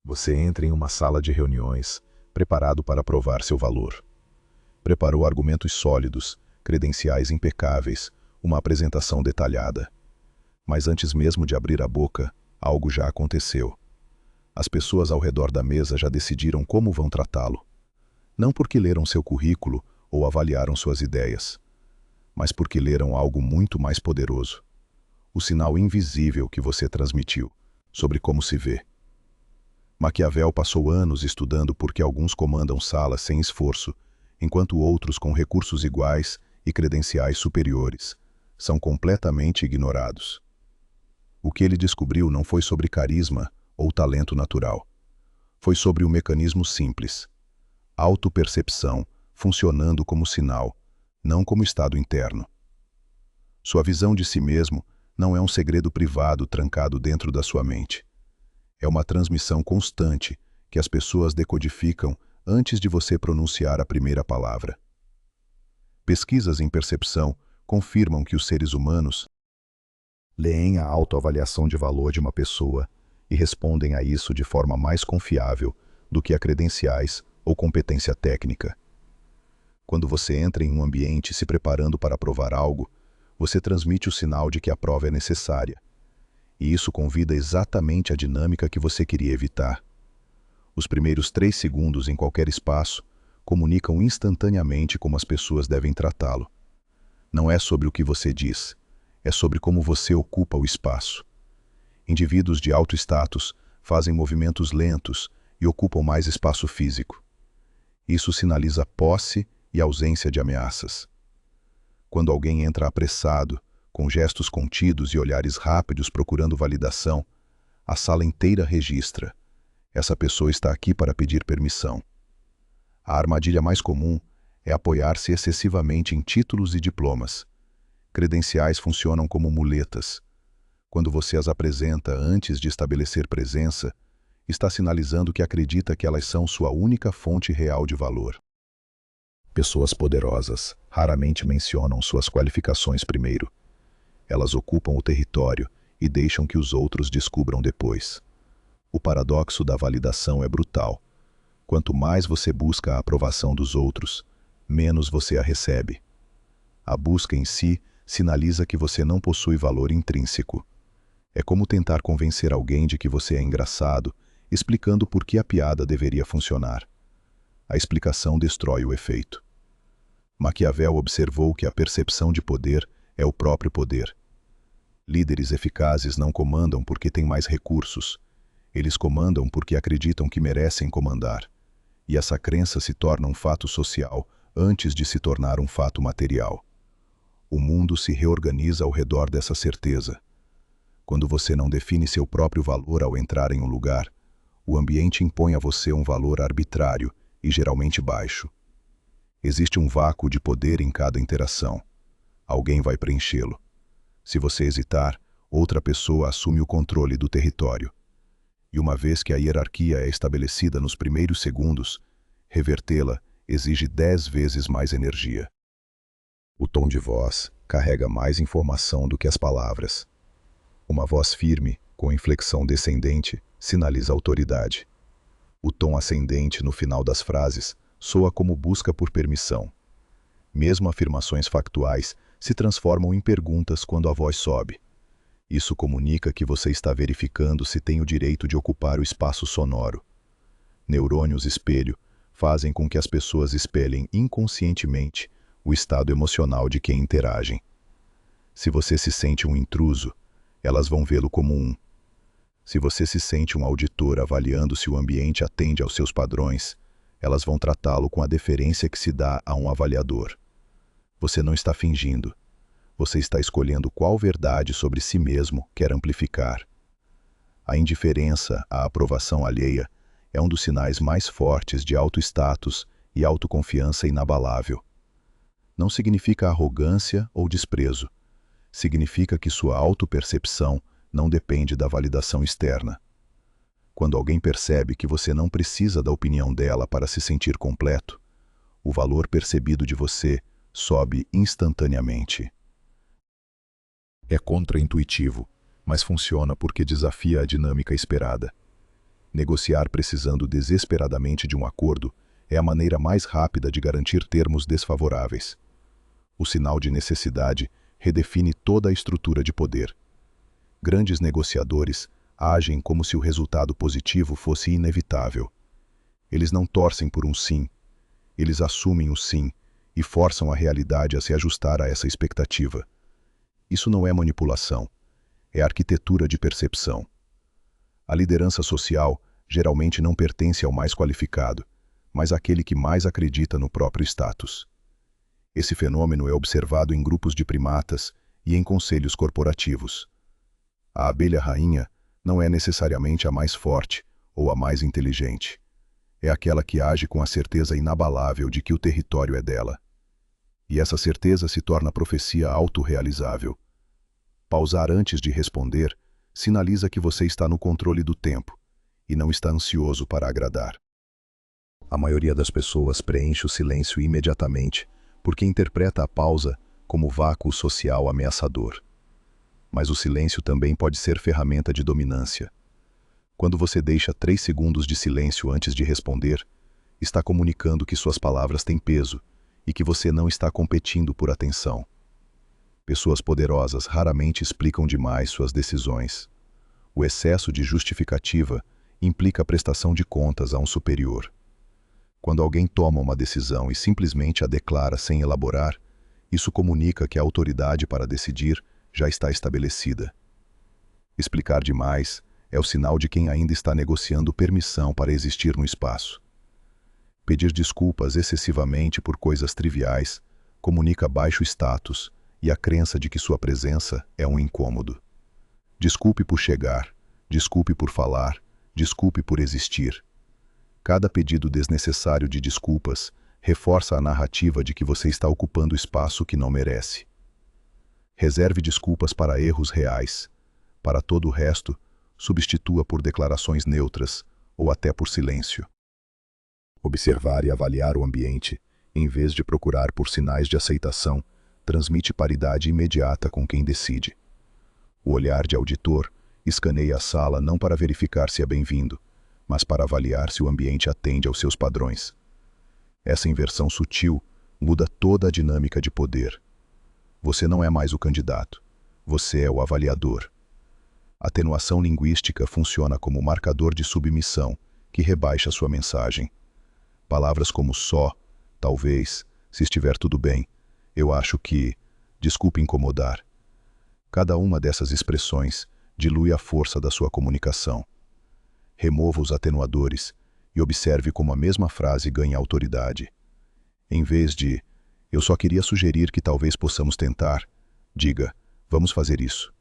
Você entra em uma sala de reuniões, preparado para provar seu valor. Preparou argumentos sólidos, credenciais impecáveis, uma apresentação detalhada. Mas antes mesmo de abrir a boca, algo já aconteceu. As pessoas ao redor da mesa já decidiram como vão tratá-lo. Não porque leram seu currículo ou avaliaram suas ideias, mas porque leram algo muito mais poderoso. O sinal invisível que você transmitiu sobre como se vê. Maquiavel passou anos estudando por que alguns comandam salas sem esforço, enquanto outros com recursos iguais e credenciais superiores são completamente ignorados. O que ele descobriu não foi sobre carisma ou talento natural. Foi sobre um mecanismo simples. Autopercepção funcionando como sinal, não como estado interno. Sua visão de si mesmo não é um segredo privado trancado dentro da sua mente. É uma transmissão constante que as pessoas decodificam antes de você pronunciar a primeira palavra. Pesquisas em percepção confirmam que os seres humanos leem a autoavaliação de valor de uma pessoa e respondem a isso de forma mais confiável do que a credenciais ou competência técnica. Quando você entra em um ambiente se preparando para provar algo, você transmite o sinal de que a prova é necessária. E isso convida exatamente a dinâmica que você queria evitar. Os primeiros 3 segundos em qualquer espaço comunicam instantaneamente como as pessoas devem tratá-lo. Não é sobre o que você diz, é sobre como você ocupa o espaço. Indivíduos de alto status fazem movimentos lentos e ocupam mais espaço físico. Isso sinaliza posse e ausência de ameaças. Quando alguém entra apressado, com gestos contidos e olhares rápidos procurando validação, a sala inteira registra. Essa pessoa está aqui para pedir permissão. A armadilha mais comum é apoiar-se excessivamente em títulos e diplomas. Credenciais funcionam como muletas. Quando você as apresenta antes de estabelecer presença, está sinalizando que acredita que elas são sua única fonte real de valor. Pessoas poderosas raramente mencionam suas qualificações primeiro. Elas ocupam o território e deixam que os outros descubram depois. O paradoxo da validação é brutal. Quanto mais você busca a aprovação dos outros, menos você a recebe. A busca em si sinaliza que você não possui valor intrínseco. É como tentar convencer alguém de que você é engraçado, explicando por que a piada deveria funcionar. A explicação destrói o efeito. Maquiavel observou que a percepção de poder é o próprio poder. Líderes eficazes não comandam porque têm mais recursos. Eles comandam porque acreditam que merecem comandar. E essa crença se torna um fato social antes de se tornar um fato material. O mundo se reorganiza ao redor dessa certeza. Quando você não define seu próprio valor ao entrar em um lugar, o ambiente impõe a você um valor arbitrário e geralmente baixo. Existe um vácuo de poder em cada interação. Alguém vai preenchê-lo. Se você hesitar, outra pessoa assume o controle do território. E uma vez que a hierarquia é estabelecida nos primeiros segundos, revertê-la exige 10 vezes mais energia. O tom de voz carrega mais informação do que as palavras. Uma voz firme, com inflexão descendente, sinaliza autoridade. O tom ascendente no final das frases soa como busca por permissão. Mesmo afirmações factuais se transformam em perguntas quando a voz sobe. Isso comunica que você está verificando se tem o direito de ocupar o espaço sonoro. Neurônios espelho fazem com que as pessoas espelhem inconscientemente o estado emocional de quem interagem. Se você se sente um intruso, elas vão vê-lo como um. Se você se sente um auditor avaliando se o ambiente atende aos seus padrões, elas vão tratá-lo com a deferência que se dá a um avaliador. Você não está fingindo. Você está escolhendo qual verdade sobre si mesmo quer amplificar. A indiferença à aprovação alheia é um dos sinais mais fortes de alto status e autoconfiança inabalável. Não significa arrogância ou desprezo. Significa que sua autopercepção não depende da validação externa. Quando alguém percebe que você não precisa da opinião dela para se sentir completo, o valor percebido de você sobe instantaneamente. É contraintuitivo, mas funciona porque desafia a dinâmica esperada. Negociar precisando desesperadamente de um acordo é a maneira mais rápida de garantir termos desfavoráveis. O sinal de necessidade redefine toda a estrutura de poder. Grandes negociadores agem como se o resultado positivo fosse inevitável. Eles não torcem por um sim, eles assumem o sim e forçam a realidade a se ajustar a essa expectativa. Isso não é manipulação, é arquitetura de percepção. A liderança social geralmente não pertence ao mais qualificado, mas àquele que mais acredita no próprio status. Esse fenômeno é observado em grupos de primatas e em conselhos corporativos. A abelha rainha não é necessariamente a mais forte ou a mais inteligente. É aquela que age com a certeza inabalável de que o território é dela. E essa certeza se torna profecia autorrealizável. Pausar antes de responder sinaliza que você está no controle do tempo e não está ansioso para agradar. A maioria das pessoas preenche o silêncio imediatamente porque interpreta a pausa como vácuo social ameaçador. Mas o silêncio também pode ser ferramenta de dominância. Quando você deixa 3 segundos de silêncio antes de responder, está comunicando que suas palavras têm peso e que você não está competindo por atenção. Pessoas poderosas raramente explicam demais suas decisões. O excesso de justificativa implica a prestação de contas a um superior. Quando alguém toma uma decisão e simplesmente a declara sem elaborar, isso comunica que a autoridade para decidir já está estabelecida. Explicar demais é o sinal de quem ainda está negociando permissão para existir no espaço. Pedir desculpas excessivamente por coisas triviais comunica baixo status e a crença de que sua presença é um incômodo. Desculpe por chegar, desculpe por falar, desculpe por existir. Cada pedido desnecessário de desculpas reforça a narrativa de que você está ocupando espaço que não merece. Reserve desculpas para erros reais. Para todo o resto, substitua por declarações neutras ou até por silêncio. Observar e avaliar o ambiente, em vez de procurar por sinais de aceitação, transmite paridade imediata com quem decide. O olhar de auditor escaneia a sala não para verificar se é bem-vindo, mas para avaliar se o ambiente atende aos seus padrões. Essa inversão sutil muda toda a dinâmica de poder. Você não é mais o candidato, você é o avaliador. A atenuação linguística funciona como marcador de submissão que rebaixa sua mensagem. Palavras como só, talvez, se estiver tudo bem, eu acho que, desculpe incomodar. Cada uma dessas expressões dilui a força da sua comunicação. Remova os atenuadores e observe como a mesma frase ganha autoridade. Em vez de, eu só queria sugerir que talvez possamos tentar, diga, vamos fazer isso.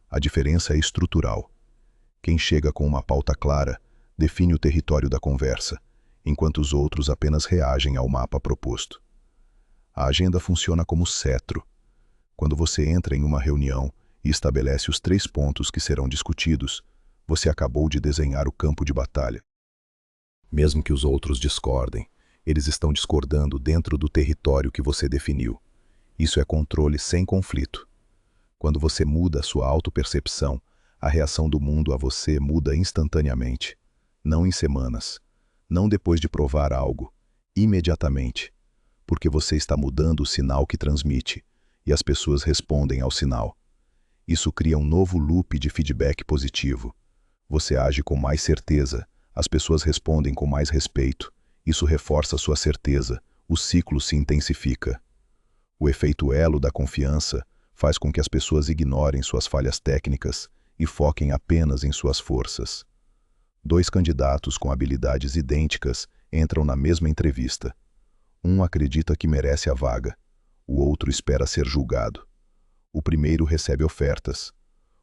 A diferença é estrutural. Quem chega com uma pauta clara define o território da conversa, enquanto os outros apenas reagem ao mapa proposto. A agenda funciona como cetro. Quando você entra em uma reunião e estabelece os 3 pontos que serão discutidos, você acabou de desenhar o campo de batalha. Mesmo que os outros discordem, eles estão discordando dentro do território que você definiu. Isso é controle sem conflito. Quando você muda a sua autopercepção, a reação do mundo a você muda instantaneamente. Não em semanas, não depois de provar algo, imediatamente. Porque você está mudando o sinal que transmite, e as pessoas respondem ao sinal. Isso cria um novo loop de feedback positivo. Você age com mais certeza, as pessoas respondem com mais respeito. Isso reforça sua certeza, o ciclo se intensifica. O efeito elo da confiança faz com que as pessoas ignorem suas falhas técnicas e foquem apenas em suas forças. 2 candidatos com habilidades idênticas entram na mesma entrevista. Um acredita que merece a vaga, o outro espera ser julgado. O primeiro recebe ofertas,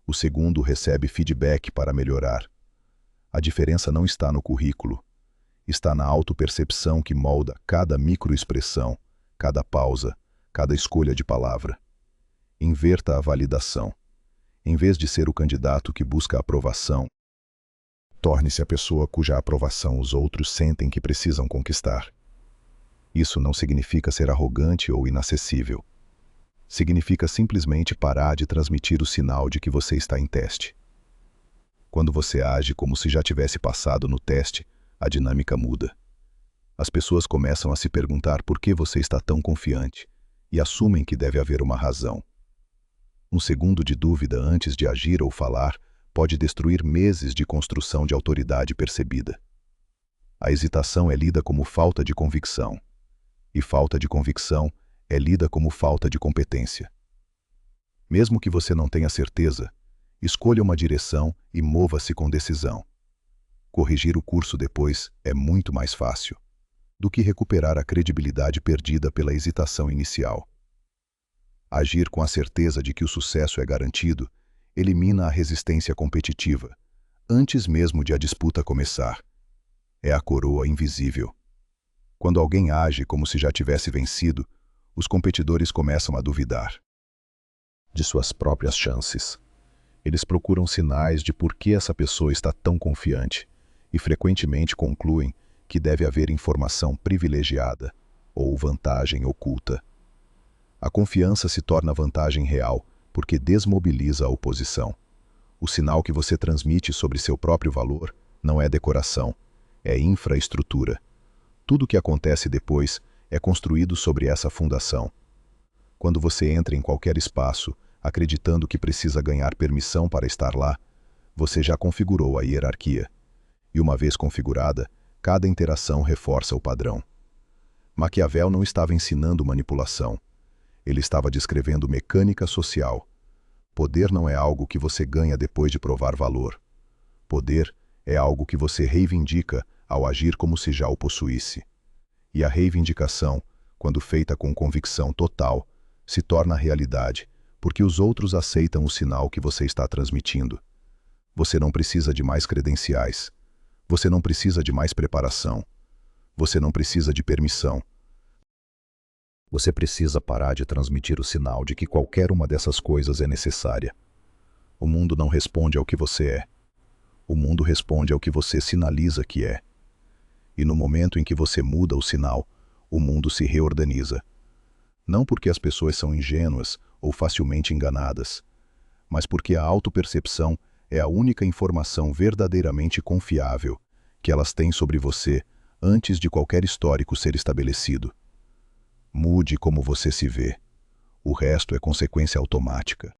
o segundo recebe feedback para melhorar. A diferença não está no currículo, está na autopercepção que molda cada microexpressão, cada pausa, cada escolha de palavra. Inverta a validação. Em vez de ser o candidato que busca aprovação, torne-se a pessoa cuja aprovação os outros sentem que precisam conquistar. Isso não significa ser arrogante ou inacessível. Significa simplesmente parar de transmitir o sinal de que você está em teste. Quando você age como se já tivesse passado no teste, a dinâmica muda. As pessoas começam a se perguntar por que você está tão confiante e assumem que deve haver uma razão. Um segundo de dúvida antes de agir ou falar pode destruir meses de construção de autoridade percebida. A hesitação é lida como falta de convicção, e falta de convicção é lida como falta de competência. Mesmo que você não tenha certeza, escolha uma direção e mova-se com decisão. Corrigir o curso depois é muito mais fácil do que recuperar a credibilidade perdida pela hesitação inicial. Agir com a certeza de que o sucesso é garantido elimina a resistência competitiva, antes mesmo de a disputa começar. É a coroa invisível. Quando alguém age como se já tivesse vencido, os competidores começam a duvidar de suas próprias chances. Eles procuram sinais de por que essa pessoa está tão confiante e frequentemente concluem que deve haver informação privilegiada ou vantagem oculta. A confiança se torna vantagem real porque desmobiliza a oposição. O sinal que você transmite sobre seu próprio valor não é decoração, é infraestrutura. Tudo o que acontece depois é construído sobre essa fundação. Quando você entra em qualquer espaço, acreditando que precisa ganhar permissão para estar lá, você já configurou a hierarquia. E uma vez configurada, cada interação reforça o padrão. Maquiavel não estava ensinando manipulação. Ele estava descrevendo mecânica social. Poder não é algo que você ganha depois de provar valor. Poder é algo que você reivindica ao agir como se já o possuísse. E a reivindicação, quando feita com convicção total, se torna realidade, porque os outros aceitam o sinal que você está transmitindo. Você não precisa de mais credenciais. Você não precisa de mais preparação. Você não precisa de permissão. Você precisa parar de transmitir o sinal de que qualquer uma dessas coisas é necessária. O mundo não responde ao que você é. O mundo responde ao que você sinaliza que é. E no momento em que você muda o sinal, o mundo se reorganiza. Não porque as pessoas são ingênuas ou facilmente enganadas, mas porque a autopercepção é a única informação verdadeiramente confiável que elas têm sobre você antes de qualquer histórico ser estabelecido. Mude como você se vê. O resto é consequência automática.